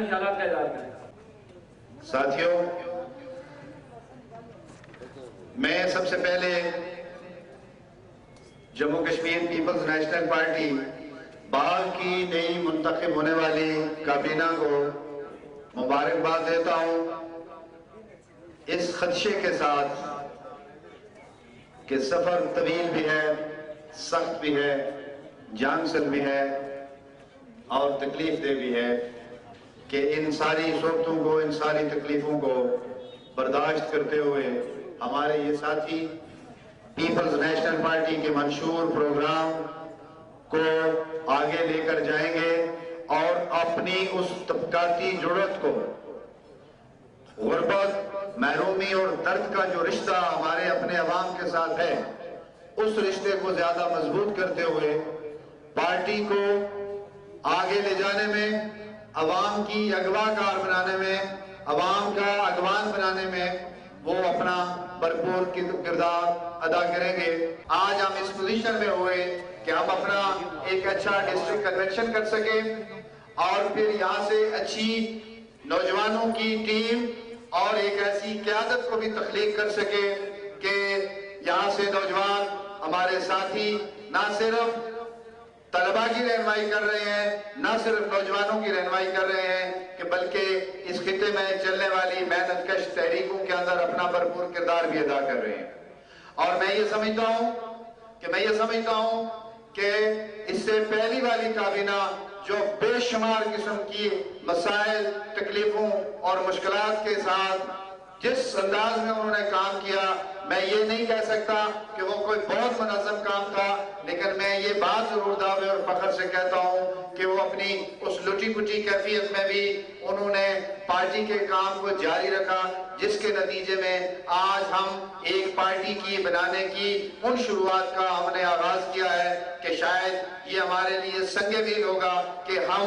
خیالات کا اظہار کریں۔ ساتھیوں، میں سب سے پہلے جموں کشمیر پیپلز نیشنل پارٹی باغ کی نئی منتخب ہونے والی کابینہ کو مبارکباد دیتا ہوں، اس خدشے کے ساتھ کہ سفر طویل بھی ہے، سخت بھی ہے، جان سل بھی ہے اور تکلیف دہ بھی ہے، کہ ان ساری صورتوں کو، ان ساری تکلیفوں کو برداشت کرتے ہوئے ہمارے یہ ساتھی پیپلز نیشنل پارٹی کے منشور پروگرام کو آگے لے کر جائیں گے اور اپنی اس طبقاتی جڑت کو، غربت، محرومی اور درد کا جو رشتہ ہمارے اپنے عوام کے ساتھ ہے، اس رشتے کو زیادہ مضبوط کرتے ہوئے پارٹی کو آگے لے جانے میں، عوام کی اغواکار بنانے میں، عوام کا اغوان بنانے میں وہ اپنا بھرپور کردار ادا کریں گے۔ آج ہم اس پوزیشن میں ہوئے کہ ہم اپنا ایک اچھا ڈسٹرکٹ کنونشن کر سکیں اور پھر یہاں سے اچھی نوجوانوں کی ٹیم اور ایک ایسی قیادت کو بھی تخلیق کر سکے کہ یہاں سے نوجوان ہمارے ساتھی نہ صرف طلباء کی رہنمائی کر رہے ہیں، نہ صرف نوجوانوں کی رہنمائی کر رہے ہیں، کہ بلکہ اس خطے میں چلنے والی محنت کش تحریکوں کے اندر اپنا بھرپور کردار بھی ادا کر رہے ہیں۔ اور میں یہ سمجھتا ہوں کہ اس سے پہلی والی کابینہ جو بے شمار قسم کی مسائل، تکلیفوں اور مشکلات کے ساتھ جس انداز میں انہوں نے کام کیا، میں یہ نہیں کہہ سکتا کہ وہ کوئی بہت منظم کام تھا، لیکن میں یہ بات ضرور دعوے اور فخر سے کہتا ہوں کہ وہ اپنی اس لٹی پٹی کیفیت میں بھی انہوں نے پارٹی کے کام کو جاری رکھا، جس کے نتیجے میں آج ہم ایک پارٹی کی بنانے کی ان شروعات کا ہم نے آغاز کیا ہے کہ شاید یہ ہمارے لیے سنگ میل ہوگا کہ ہم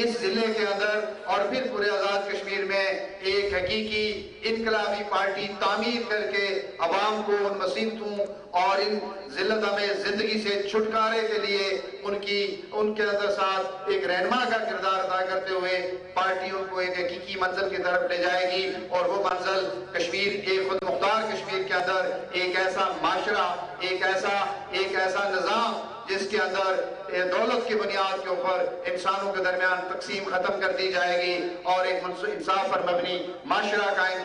اس ضلع کے اندر اور پھر پورے آزاد کشمیر میں ایک حقیقی انقلابی پارٹی تعمیر کر کے عوام کو ان مصیبتوں اور ان ذلت میں زندگی سے چھٹکارے کے لیے ان کے اندر ساتھ ایک رہنما کا کردار ادا کرتے ہوئے پارٹیوں کو ایک حقیقی منزل کی طرف لے جائے گی، اور وہ منزل کشمیر کے خود مختار کشمیر کے اندر ایک ایسا معاشرہ، ایک ایسا نظام جس کے اندر دولت کی بنیاد کے اوپر انسانوں کے درمیان تقسیم ختم کر دی جائے گی اور ایک انصاف پر مبنی معاشرہ قائم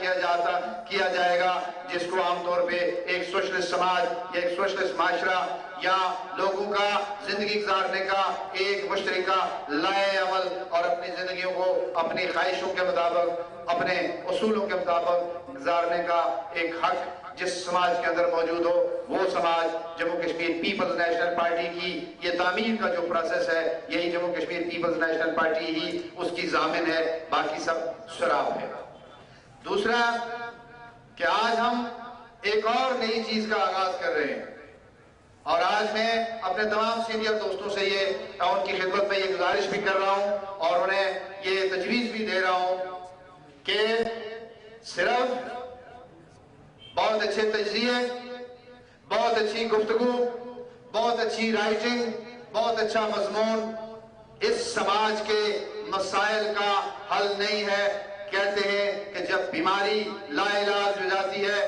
کیا جائے گا، جس کو عام طور پہ ایک سوشلسٹ سماج یا ایک سوشلسٹ معاشرہ یا لوگوں کا زندگی گزارنے کا ایک مشترکہ لائحہ عمل اور اپنی زندگیوں کو اپنی خواہشوں کے مطابق، اپنے اصولوں کے مطابق گزارنے کا ایک حق جس سماج کے اندر موجود ہو، وہ سماج Jammu Kashmir Peoples national party کی یہ تعمیر کا جو پروسیس ہے، یہی Jammu Kashmir Peoples national Party ہی اس کی ضامن ہے، باقی سب سراب ہے۔ دوسرا کہ آج ہم ایک اور نئی چیز کا آغاز کر رہے ہیں، اور آج میں اپنے تمام سینئر دوستوں سے ان کی خدمت میں یہ گزارش بھی کر رہا ہوں اور انہیں یہ تجویز بھی دے رہا ہوں کہ صرف بہت اچھے تجزیے، بہت اچھی گفتگو، بہت اچھی رائٹنگ، بہت اچھا مضمون اس سماج کے مسائل کا حل نہیں ہے۔ کہتے ہیں کہ جب بیماری لا علاج ہو جاتی ہے،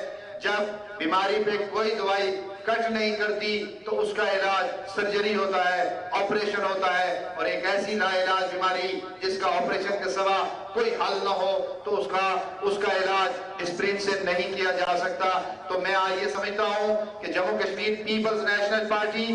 جب بیماری پہ کوئی دوائی کٹ نہیں کرتی تو اس کا علاج سرجری ہوتا ہے، آپریشن ہوتا ہے، اور ایک ایسی لا علاج بیماری جس کا آپریشن کے سوا کوئی حل نہ ہو تو اس کا علاج اسپرین سے نہیں کیا جا سکتا۔ تو میں آج یہ سمجھتا ہوں کہ جموں کشمیر پیپلز نیشنل پارٹی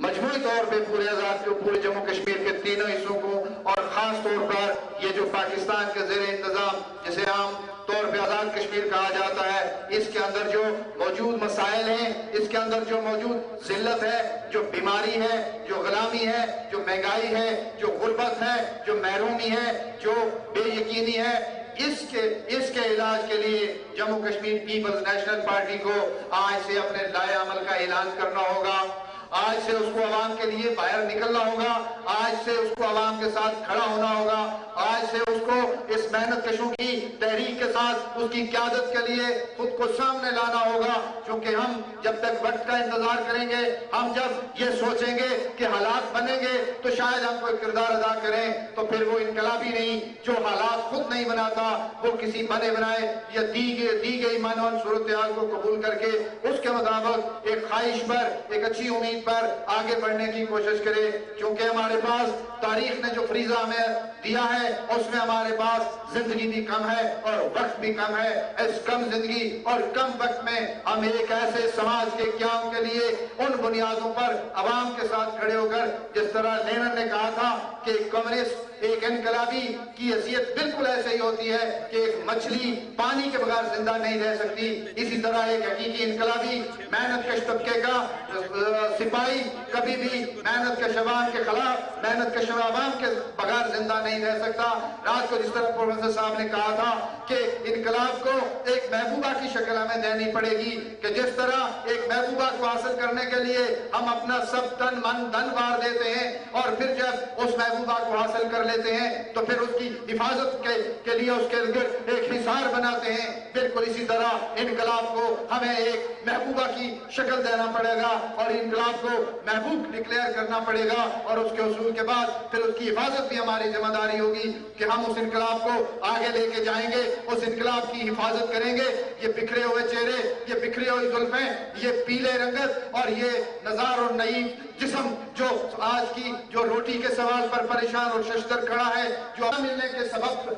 مجموعی طور پہ پورے جموں کشمیر کے تینوں حصوں کو، اور خاص طور پر یہ جو پاکستان کے زیر انتظام جسے عام طور پہ آزاد کشمیر کہا جاتا ہے، اس کے اندر جو موجود مسائل ہیں، اس کے اندر جو موجود ذلت ہے، جو بیماری ہے، جو غلامی ہے، جو مہنگائی ہے، جو غربت ہے، جو محرومی ہے، جو بے یقینی ہے، اس کے علاج کے لیے جموں کشمیر پیپلز نیشنل پارٹی کو آج سے اپنے لائحہ عمل کا اعلان کرنا ہوگا، آج سے اس کو عوام کے لیے باہر نکلنا ہوگا، آج سے اس کو عوام کے ساتھ کھڑا ہونا ہوگا، آج سے اس کو اس محنت کشوں کی تحریک کے ساتھ اس کی قیادت کے لیے خود کو سامنے لانا ہوگا، کیونکہ ہم جب تک وقت کا انتظار کریں گے، ہم جب یہ سوچیں گے کہ حالات بنیں گے تو شاید ہم کوئی کردار ادا کریں، تو پھر وہ انقلابی نہیں جو حالات خود نہیں بناتا، وہ کسی بنے بنائے یا دی گئی مانون صورتحال کو قبول کر کے اس کے مطابق ایک خواہش پر، ایک اچھی امید پر آگے بڑھنے کی کوشش کرے۔ کیونکہ ہمارے پاس تاریخ نے جو فریضہ ہمیں دیا ہے اس میں ہمارے پاس زندگی بھی کم ہے اور وقت بھی کم ہے۔ اس کم زندگی اور کم وقت میں ہم ایک ایسے سماج کے قیام کے لیے ان بنیادوں پر عوام کے ساتھ کھڑے ہو کر، جس طرح لینن نے کہا تھا کہ ایک کمیونسٹ، ایک انقلابی کی حیثیت بالکل ایسے ہی ہوتی ہے کہ ایک مچھلی پانی کے بغیر زندہ نہیں رہ سکتی، اسی طرح ایک حقیقی انقلابی محنت کش طبقے کا سپاہی کبھی بھی محنت کش عوام کے خلاف، محنت کش عوام کے بغیر زندہ نہیں رہ سکتا۔ رات کو جس طرح پروفیسر صاحب نے کہا تھا کہ انقلاب کو ایک محبوبہ کی شکل ہمیں دینی پڑے گی، کہ جس طرح ایک محبوبہ کو حاصل کرنے کے لیے ہم اپنا سب تن من دھن وار دیتے ہیں، اور پھر جب اس محبوبہ کو حاصل کر لیتے ہیں تو پھر اس کی حفاظت کے لیے اس کے گرد ایک حصار بناتے ہیں، بالکل اسی طرح انقلاب کو ہمیں ایک محبوبہ کی شکل دینا پڑے گا اور انقلاب کو محبوب ڈکلیئر کرنا پڑے گا، اور اس کے حصول کے بعد پھر اس کی حفاظت بھی ہماری ذمہ داری ہوگی کہ ہم اس انقلاب کو آگے لے کے جائیں گے، اس انقلاب کی حفاظت کریں گے۔ یہ بکھرے ہوئے چہرے، یہ بکھری ہوئی زلفیں، یہ پیلے رنگت اور یہ نزار اور نعیم جسم جو آج کی جو روٹی کے سوال پر پریشان اور ششدر کھڑا ہے، جو ملنے کے سبب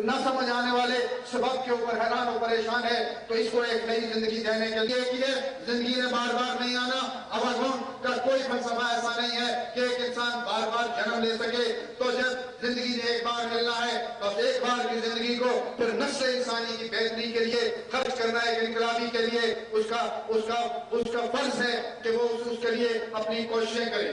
نہ سمجھ آنے والے سبب کے اوپر حیران و پریشان ہے، تو اس کو ایک نئی زندگی دینے کے لیے کی ہے۔ زندگی نے بار بار نہیں آنا، اوازوں کا کوئی فلسفہ ایسا نہیں ہے کہ ایک انسان بار بار جنم لے سکے، تو جب زندگی نے ایک بار ملنا ہے تو ایک بار کی زندگی کو پھر نسل انسانی کی بہتری کے لیے خرچ کرنا ہے۔ ایک انقلابی کے لیے اس کا فرض ہے کہ وہ اس کے لیے اپنی کوششیں کرے۔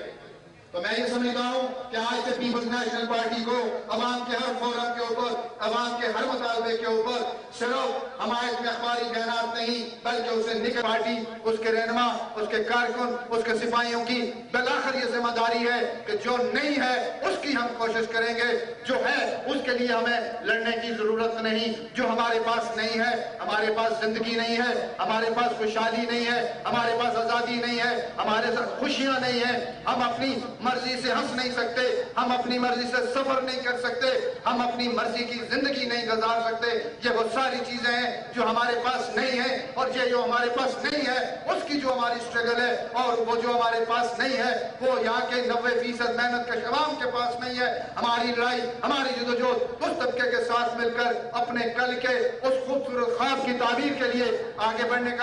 تو میں یہ سمجھتا ہوں کہ آج سے پیپلز نیشنل پارٹی کو عوام کے ہر فورم کے اوپر، عوام کے ہر مطالبے کے اوپر صرف حمایت میں اخباری بیانات نہیں، بلکہ اسے نکل پارٹی، اس کے رہنما، اس کے کارکن، اس کے سپاہیوں کی بالآخر یہ ذمہ داری ہے کہ جو نہیں ہے اس کی ہم کوشش کریں گے، جو ہے اس کے لیے ہمیں لڑنے کی ضرورت نہیں۔ جو ہمارے پاس نہیں ہے، ہمارے پاس زندگی نہیں ہے، ہمارے پاس خوشحالی نہیں ہے، ہمارے پاس آزادی نہیں ہے، ہمارے ساتھ خوشیاں نہیں ہیں، ہم اپنی مرضی سے ہنس نہیں سکتے، ہم اپنی مرضی سے سفر نہیں کر سکتے، ہم اپنی مرضی کی زندگی نہیں گزار سکتے۔ یہ وہ ساری چیزیں ہیں جو ہمارے پاس نہیں ہیں، اور یہ جو ہمارے پاس نہیں ہے اس کی جو ہماری سٹرگل ہے، اور وہ جو ہمارے پاس نہیں ہے وہ یہاں کے 90% محنت کش عوام کے پاس نہیں ہے۔ ہماری لڑائی، ہماری جدوجہد اس طبقے کے ساتھ مل کر اپنے کل کے اس خوبصورت خواب کی تعبیر کے لیے آگے بڑھنے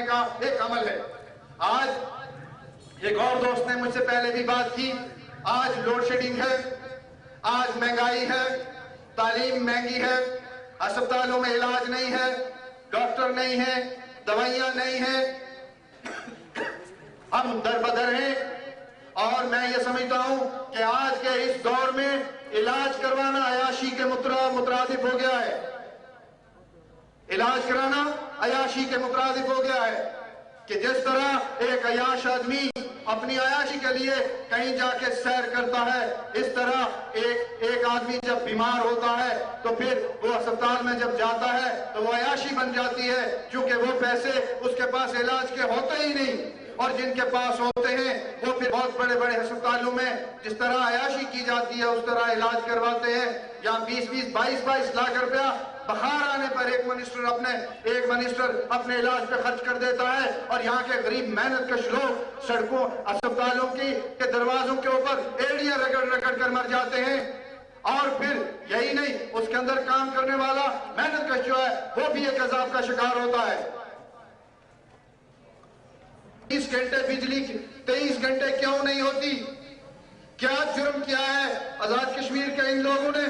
کا ایک عمل ہے۔ آج ایک اور دوست نے مجھ سے پہلے بھی بات کی، آج لوڈ شیڈنگ ہے، آج مہنگائی ہے، تعلیم مہنگی ہے، اسپتالوں میں علاج نہیں ہے، ڈاکٹر نہیں ہے، دوائیاں نہیں ہیں، ہم در بدر ہیں۔ اور میں یہ سمجھتا ہوں کہ آج کے اس دور میں علاج کروانا عیاشی کے مترادف ہو گیا ہے، علاج کرانا عیاشی کے مترادف ہو گیا ہے، کہ جس طرح ایک عیاش آدمی اپنی عیاشی کے لیے کہیں جا کے سیر کرتا ہے، اس طرح ایک آدمی جب بیمار ہوتا ہے تو پھر وہ اسپتال میں جب جاتا ہے تو وہ عیاشی بن جاتی ہے، کیونکہ وہ پیسے اس کے پاس علاج کے ہوتے ہی نہیں، اور جن کے پاس ہوتے ہیں وہ پھر بہت بڑے بڑے ہسپتالوں میں جس طرح عیاشی کی جاتی ہے اس طرح علاج کرواتے ہیں۔ یہاں 22 لاکھ روپیہ بخار آنے پر ایک منسٹر اپنے علاج پہ خرچ کر دیتا ہے، اور یہاں کے غریب محنت کش لوگ سڑکوں، اسپتالوں کے دروازوں کے اوپر ایڑیاں رگڑ کر مر جاتے ہیں۔ اور پھر یہی نہیں، اس کے اندر کام کرنے والا محنت کش جو ہے وہ بھی ایک عذاب کا شکار ہوتا ہے۔ 30 گھنٹے بجلی 23 گھنٹے کیوں نہیں ہوتی؟ کیا جرم کیا ہے آزاد کشمیر کے ان لوگوں نے؟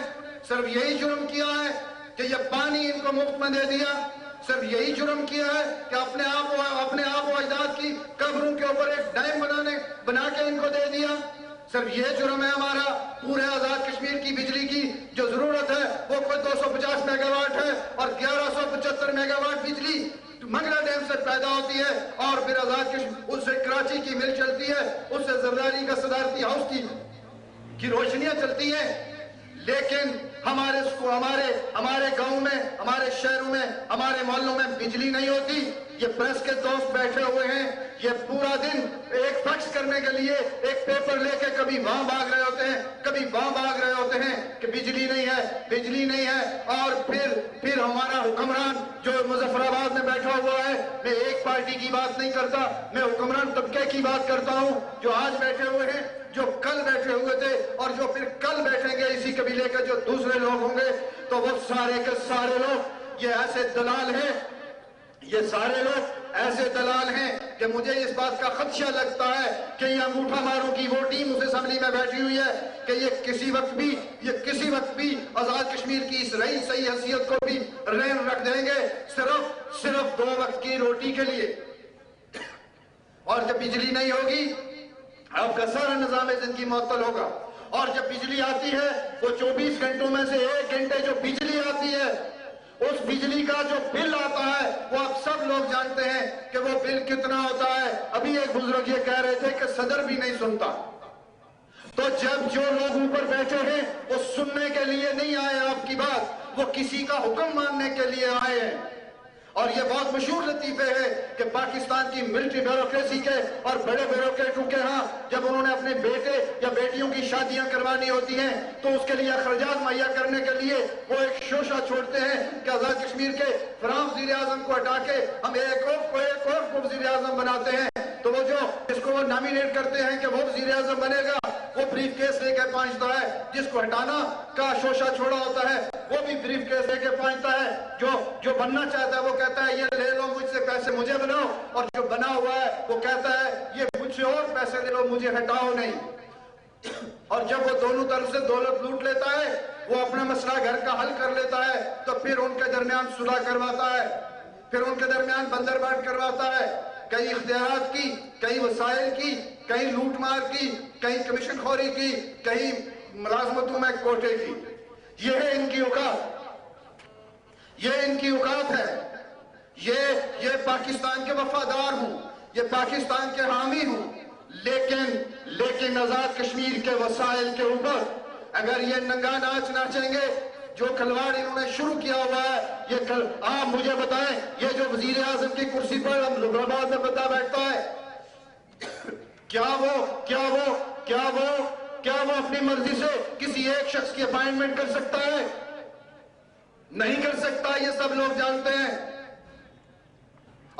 صرف یہی جرم کیا ہے کہ یہ پانی ان کو مفت میں دے دیا؟ صرف یہی جرم کیا ہے کہ اپنے آپ و اجداد کی قبروں کے اوپر ایک ڈیم بنا کے ان کو دے دیا؟ صرف یہ جرم ہے ہمارا؟ پورے آزاد کشمیر کی بجلی کی جو ضرورت ہے وہ کوئی 250 میگا واٹ ہے، اور 1175 میگا واٹ بجلی منگلا ڈیم سے پیدا ہوتی ہے، اور پھر آزاد کشمیر اس سے کراچی کی مل چلتی ہے، اس سے زرداری کا صدارتی ہاؤس کی روشنیاں چلتی ہیں۔ لیکن ہمارے گاؤں میں، ہمارے شہروں میں، ہمارے محلوں میں بجلی نہیں ہوتی. یہ پریس کے دوست بیٹھے ہوئے ہیں، یہ پورا دن ایک فیکس کرنے کے لیے ایک پیپر لے کے کبھی وہاں بھاگ رہے ہوتے ہیں، کبھی وہاں بھاگ رہے ہوتے ہیں کہ بجلی نہیں ہے، بجلی نہیں ہے. اور پھر ہمارا حکمران جو مظفر آباد میں بیٹھا ہوا ہے، میں ایک پارٹی کی بات نہیں کرتا، میں حکمران طبقے کی بات کرتا ہوں جو آج بیٹھے ہوئے ہیں، جو کل بیٹھے ہوئے تھے، اور جو پھر کل بیٹھیں گے اسی قبیلے کے جو دوسرے لوگ ہوں گے. تو وہ سارے کے سارے لوگ یہ ایسے دلال ہیں، یہ سارے لوگ ایسے دلال ہیں کہ مجھے اس بات کا خدشہ لگتا ہے کہ یہ انگوٹھا ماروں کی وہ ٹیم اس اسمبلی میں بیٹھی ہوئی ہے کہ یہ کسی وقت بھی آزاد کشمیر کی اس رہی صحیح حیثیت کو بھی رین رکھ دیں گے صرف 2 وقت کی روٹی کے لیے. اور جب بجلی نہیں ہوگی آپ کا سارا نظام زندگی معطل ہوگا. اور جب بجلی آتی ہے وہ 24 گھنٹوں میں سے 1 گھنٹے جو بجلی آتی ہے، اس بجلی کا جو بل آتا ہے وہ آپ سب لوگ جانتے ہیں کہ وہ بل کتنا ہوتا ہے. ابھی ایک بزرگ یہ کہہ رہے تھے کہ صدر بھی نہیں سنتا. تو جب جو لوگ اوپر بیٹھے ہیں وہ سننے کے لیے نہیں آئے آپ کی بات، وہ کسی کا حکم ماننے کے لیے آئے ہیں. اور یہ بہت مشہور لطیفے ہے کہ پاکستان کی ملٹری بیوروکریسی کے اور بڑے بیوروکریٹوں کے ہاں جب انہوں نے اپنے بیٹے یا بیٹیوں کی شادیاں کروانی ہوتی ہیں تو اس کے لیے اخراجات مہیا کرنے کے لیے وہ ایک شوشہ چھوڑتے ہیں کہ آزاد کشمیر کے فراں وزیر اعظم کو ہٹا کے ہم ایک اور کو وزیر اعظم بناتے ہیں. تو وہ جو اس کو وہ نامینیٹ کرتے ہیں کہ وہ وزیر اعظم بنے گا، وہ بریف کیس لے کے پہنچتا ہے. جس کو ہٹانا کا شوشہ چھوڑا ہوتا ہے وہ بھی بریف کیس لے کے پہنچتا ہے. جو بننا چاہتا ہے وہ کہتا ہے یہ لے لو مجھ سے پیسے مجھے بناؤ، اور جو بنا ہوا ہے وہ کہتا ہے یہ مجھ سے اور پیسے دے لو مجھے ہٹاؤ نہیں. اور جب وہ دونوں طرف سے دولت لوٹ لیتا ہے، وہ اپنا مسئلہ گھر کا حل کر لیتا ہے، تو پھر ان کے درمیان صلح کرواتا ہے، پھر ان کے درمیان بندر بانٹ کرواتا ہے. کئی اختیارات کی، کئی وسائل کی، کئی لوٹ مار کی، کئی کمیشن خوری کی، کئی ملازمتوں میں کوٹے کی. یہ ہے ان کی اوقات، یہ ان کی اوقات ہے. یہ پاکستان کے وفادار ہوں، یہ پاکستان کے حامی ہوں، لیکن آزاد کشمیر کے وسائل کے اوپر اگر یہ ننگا ناچ ناچیں گے، جو کھلواڑ انہوں نے شروع کیا ہوا ہے، آپ مجھے بتائیں یہ جو وزیر اعظم کی کرسی پر آباد میں بندہ بیٹھتا ہے، کیا وہ اپنی مرضی سے کسی ایک شخص کی اپائنٹمنٹ کر سکتا ہے؟ نہیں کر سکتا، یہ سب لوگ جانتے ہیں.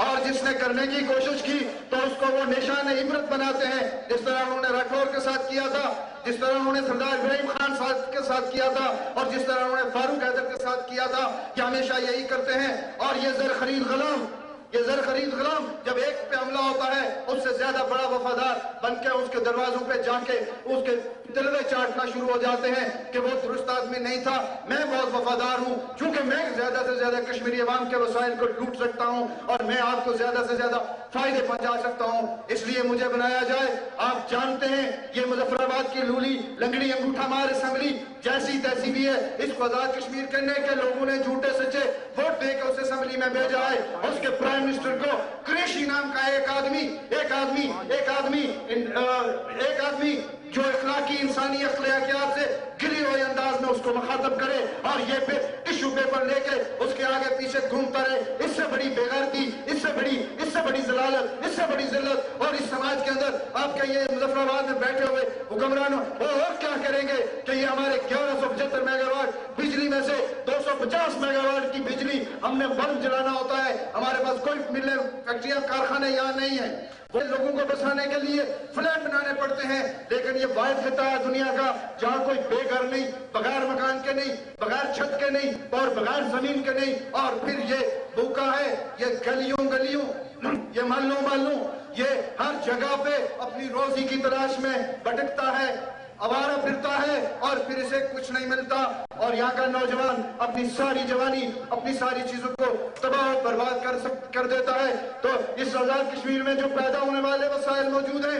اور جس نے کرنے کی کوشش کی تو اس کو وہ نشان عبرت بناتے ہیں، جس طرح انہوں نے راٹھور کے ساتھ کیا تھا، جس طرح انہوں نے سردار ابراہیم خان صاحب کے ساتھ کیا تھا، اور جس طرح انہوں نے فاروق حیدر کے ساتھ کیا تھا. یہ ہمیشہ یہی کرتے ہیں. اور یہ زر خرید غلام جب ایک پہ حملہ ہوتا ہے اس سے زیادہ بڑا وفادار بن کے اس کے دروازوں پہ جا کے اس کے تلوے چاٹنا شروع ہو جاتے ہیں کہ وہ درست آدمی نہیں تھا، میں بہت وفادار ہوں چونکہ میں زیادہ سے زیادہ کشمیری عوام کے وسائل کو لوٹ سکتا ہوں اور میں آپ کو زیادہ سے زیادہ فائدے پہنچا سکتا ہوں، اس لیے مجھے بنایا جائے. آپ جانتے ہیں یہ مظفر آباد کی لولی لنگڑی انگوٹھا مار اسمبلی جیسی تیسی بھی ہے، اس کو آزاد کشمیر کرنے کے لوگوں نے جھوٹے سچے ووٹ دے کے اس اسمبلی میں بھیجا ہے. اس کے پرائم منسٹر کو قریشی نام کا ایک آدمی جو اخلاقی انسانی اخلاقیات سے گری ہوئے انداز میں اس کو مخاطب کرے اور یہ پھر ٹشو پیپر لے کے اس کے آگے پیچھے گھومتا رہے، اس سے بڑی بےغیرتی، اس سے بڑی ضلالت، اس سے بڑی ذلت. اور اس سماج کے اندر آپ کے یہ مظفر آباد میں بیٹھے ہوئے حکمران اور کیا کریں گے کہ یہ ہمارے 1175 میگا واٹ بجلی میں سے 250 میگا واٹ کی بجلی ہم نے بلب جلانا ہوتا ہے، ہمارے پاس کوئی ملیں فیکٹریاں کارخانے یہاں نہیں ہیں، وہ لوگوں کو بسانے کے لیے فلیٹ بنانے پڑتے ہیں. لیکن یہ واحد خطہ ہے دنیا کا جہاں کوئی بے گھر نہیں، بغیر مکان کے نہیں، بغیر چھت کے نہیں اور بغیر زمین کے نہیں. اور پھر یہ بھوکا ہے، یہ گلیوں یہ محلوں یہ ہر جگہ پہ اپنی روزی کی تلاش میں بھٹکتا ہے، آوارہ پھرتا ہے اور پھر اسے کچھ نہیں ملتا. اور یہاں کا نوجوان اپنی ساری جوانی اپنی ساری چیزوں کو تباہ و برباد کر دیتا ہے. تو اس آزاد کشمیر میں جو پیدا ہونے والے وسائل موجود ہیں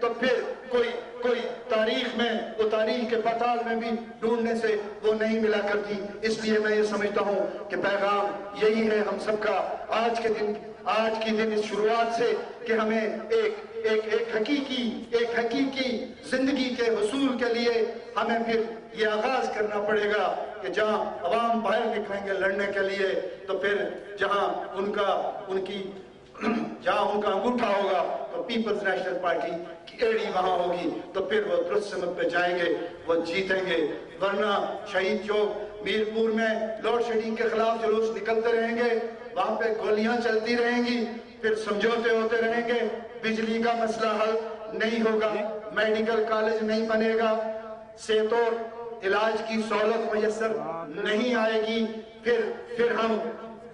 تو پھر کوئی تاریخ میں وہ تاریخ کے پتال میں بھی ڈھونڈنے سے وہ نہیں ملا کرتی. اس لیے میں یہ سمجھتا ہوں کہ پیغام یہی ہے ہم سب کا آج کی دن اس شروعات سے کہ ہمیں ایک حقیقی زندگی کے حصول کے لیے ہمیں پھر یہ آغاز کرنا پڑے گا کہ جہاں عوام باہر نکلیں گے لڑنے کے لیے تو پھر جہاں ان کا انگوٹھا ہوگا تو پیپلز نیشنل پارٹی کی ایڑی وہاں ہوگی تو پھر وہ درست سمت پہ جائیں گے, وہ جیتیں گے. ورنہ شہید چوک میر پور میں لوڈ شیڈنگ کے خلاف جلوس نکلتے رہیں گے, وہاں پہ گولیاں چلتی رہیں گی, پھر سمجھوتے ہوتے رہیں گے, بجلی کا مسئلہ حل نہیں ہوگا, میڈیکل کالج نہیں بنے گا, صحت اور علاج کی سہولت میسر نہیں آئے گی, پھر ہم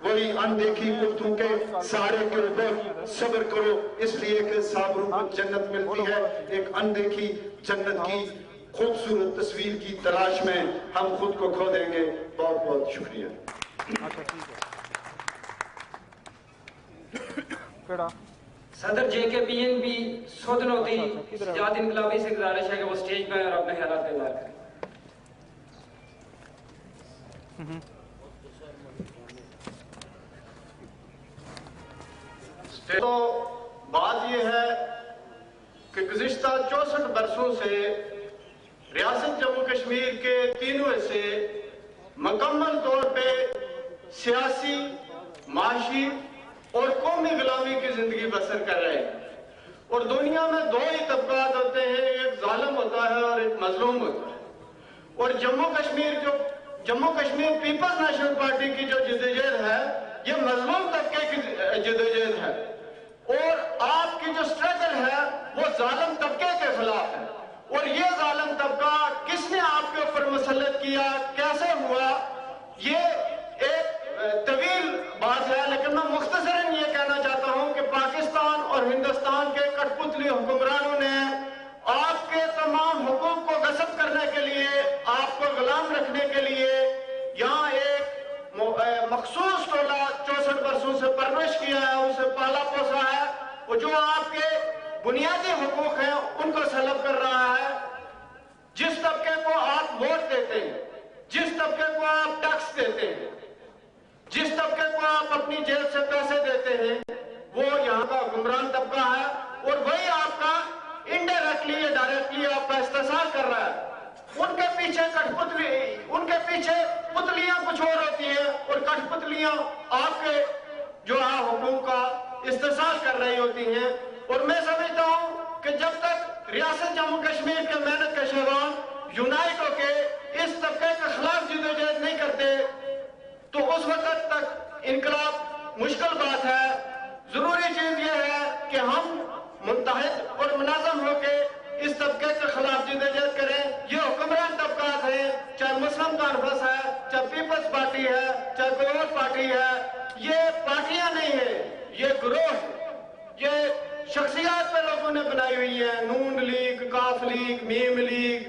وہی اندیکھی گفتگو کے سہارے کے اوپر صبر کرو اس لیے کہ صابروں کو جنت ملتی ہے. ایک اندیکھی جنت کی خوبصورت تصویر کی تلاش میں ہم خود کو کھو دیں گے. بہت بہت شکریہ. صدر جے کے پی این بی سودنوتی سجاد انقلابی سے گزارش ہے کہ وہ سٹیج پہ اور اپنے خیالات کا اظہار کریں. تو بات یہ ہے کہ گزشتہ 64 برسوں سے ریاست جموں کشمیر کے تینوں حصے مکمل طور پہ سیاسی, معاشی اور قومی غلامی کی زندگی بسر کر رہے ہیں. اور دنیا میں دو ہی طبقات ہوتے ہیں, ایک ظالم ہوتا ہے اور ایک مظلوم ہوتا ہے. اور Jammu Kashmir Peoples national party کی جو جدوجہد ہے یہ مظلوم طبقے کی جدوجہد ہے, اور آپ کی جو سٹرگل ہے وہ ظالم طبقے کے خلاف ہے. اور یہ ظالم طبقہ کس نے آپ کے اوپر مسلط کیا, کیسے ہوا, یہ ایک طویل بات ہے, لیکن میں مختصراً یہ کہنا چاہتا ہوں کہ پاکستان اور ہندوستان کے کٹ پتلی حکمرانوں نے آپ کے تمام حقوق کو غصب کرنے کے لیے, آپ کو غلام رکھنے کے لیے یہاں ایک مخصوص ٹولہ 64 برسوں سے پرورش کیا ہے, اسے پالا پوسا ہے, وہ جو آپ کے بنیادی حقوق ہیں ان کو سلب کر رہا ہے. جس طبقے کو آپ ووٹ دیتے ہیں, جس طبقے کو آپ ٹیکس دیتے ہیں, جس طبقے کو آپ اپنی جیب سے پیسے دیتے ہیں, وہ یہاں کا حکمران طبقہ ہے, اور وہی آپ کا انڈائریکٹلی یا ڈائریکٹلی آپ کا استحصال کر رہا ہے. ان کے پیچھے پتلیاں کچھ اور ہوتی ہیں, اور کٹ پتلیاں آپ کے جو حقوق کا استحصال کر رہی ہوتی ہیں. اور میں سمجھتا ہوں کہ جب تک ریاست جموں کشمیر کے محنت کے شہبان یونائٹ ہو کے اس طبقے کے خلاف جدوجہد نہیں کرتے تو اس وقت تک انقلاب مشکل بات ہے. ضروری چیز یہ ہے کہ ہم متحد اور منظم ہو کے اس طبقے کے خلاف جدوجہد کریں. یہ حکمران طبقات ہیں, چاہے مسلم کانفرنس ہے, چاہے پیپلز پارٹی ہے, چاہے کوئی اور پارٹی ہے, یہ پارٹیاں نہیں ہیں, یہ گروہ ہے, یہ شخصیات پہ لوگوں نے بنائی ہوئی ہیں, نون لیگ, کاف لیگ, میم لیگ,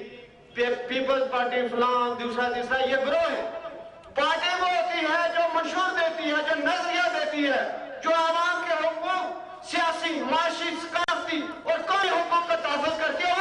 پیپلز پارٹی فلاں دوسرا تیسرا, یہ گروہ ہے. پارٹی وہ ہوتی ہے جو منشور دیتی ہے, جو نظریہ دیتی ہے, جو عوام کے حقوق سیاسی, معاشی, ثقافتی اور قومی حقوق کا تحفظ کرتی ہے.